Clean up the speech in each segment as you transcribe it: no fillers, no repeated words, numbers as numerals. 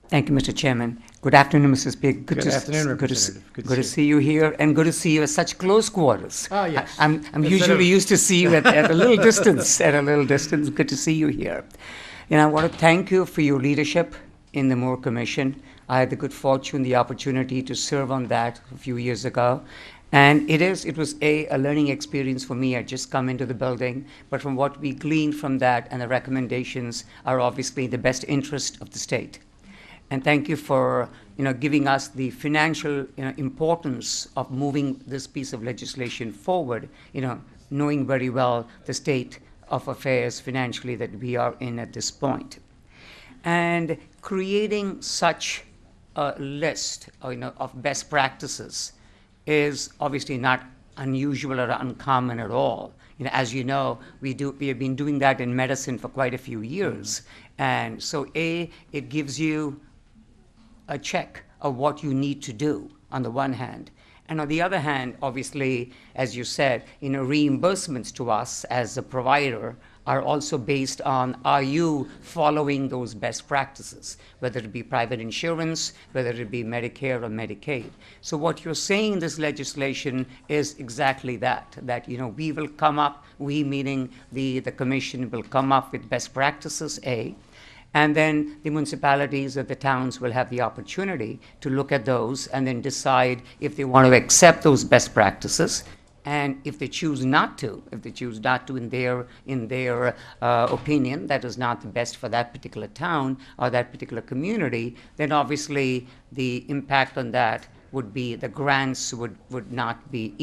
Thank you, Mr. Chairman. Good afternoon, Mr. Speaker. Good afternoon, Representative. Good to see you here, and good to see you at such close quarters. Ah, yes. I'm usually used to see you at a little distance. At a little distance. Good to see you here. And I want to thank you for your leadership in the Moore Commission. I had the good fortune, the opportunity to serve on that a few years ago. And it was a learning experience for me. I just come into the building, but from what we gleaned from that and the recommendations are obviously the best interest of the state. And thank you for giving us the financial importance of moving this piece of legislation forward, knowing very well the state of affairs financially that we are in at this point. And creating such a list of best practices is obviously not unusual or uncommon at all. As you know, we have been doing that in medicine for quite a few years. And so it gives you a check of what you need to do on the one hand. And on the other hand, obviously, as you said, reimbursements to us as a provider are also based on, are you following those best practices, whether it be private insurance, whether it be Medicare or Medicaid. So what you're saying in this legislation is exactly that we will come up, we meaning the commission will come up with best practices, and then the municipalities or the towns will have the opportunity to look at those and then decide if they want to accept those best practices. And if they choose not to, in their opinion, that is not the best for that particular town or that particular community, then obviously the impact on that would be the grants would not be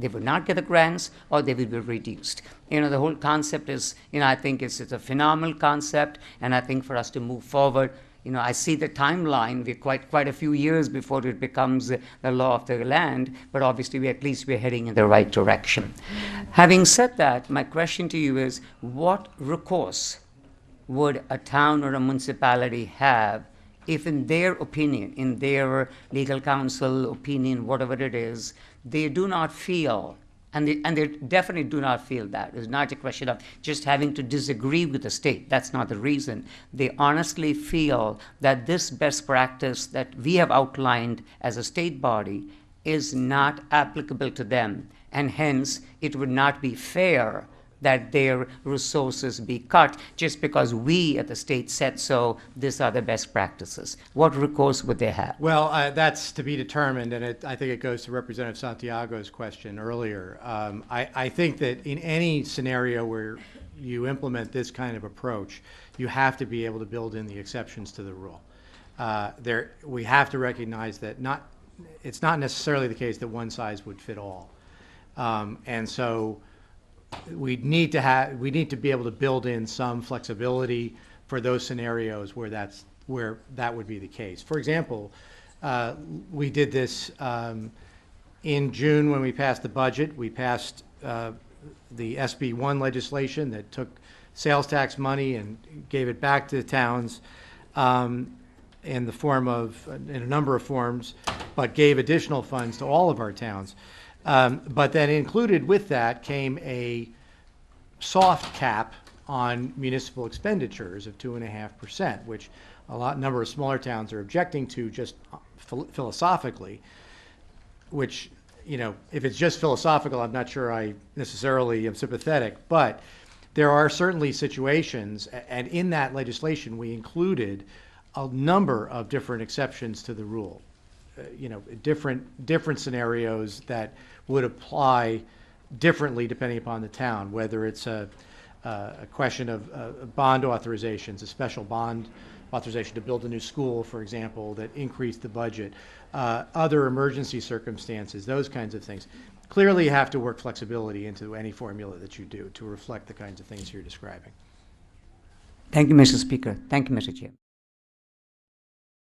they would not get the grants or they would be reduced. The whole concept is, I think it's a phenomenal concept, and I think for us to move forward, I see the timeline. We're quite a few years before it becomes the law of the land, but obviously we're heading in the right direction. Having said that, my question to you is, what recourse would a town or a municipality have if in their opinion, in their legal counsel opinion, whatever it is, they do not feel, and they definitely do not feel that. It's not a question of just having to disagree with the state. That's not the reason. They honestly feel that this best practice that we have outlined as a state body is not applicable to them, and hence it would not be fair that their resources be cut just because we at the state said so. These are the best practices. What recourse would they have? Well, that's to be determined, and I think it goes to Representative Santiago's question earlier. I think that in any scenario where you implement this kind of approach, you have to be able to build in the exceptions to the rule. We have to recognize that it's not necessarily the case that one size would fit all, and so we need to be able to build in some flexibility for those scenarios where that would be the case. For example, we did this in June when we passed the budget. We passed the SB1 legislation that took sales tax money and gave it back to the towns in a number of forms, but gave additional funds to all of our towns. But then included with that came a soft cap on municipal expenditures of 2.5%, which number of smaller towns are objecting to just philosophically, which, if it's just philosophical, I'm not sure I necessarily am sympathetic, but there are certainly situations, and in that legislation we included a number of different exceptions to the rule. Different scenarios that would apply differently depending upon the town, whether it's a question of bond authorizations, a special bond authorization to build a new school, for example, that increased the budget, other emergency circumstances, those kinds of things. Clearly, you have to work flexibility into any formula that you do to reflect the kinds of things you're describing. Thank you, Mr. Speaker. Thank you, Mr. Chair.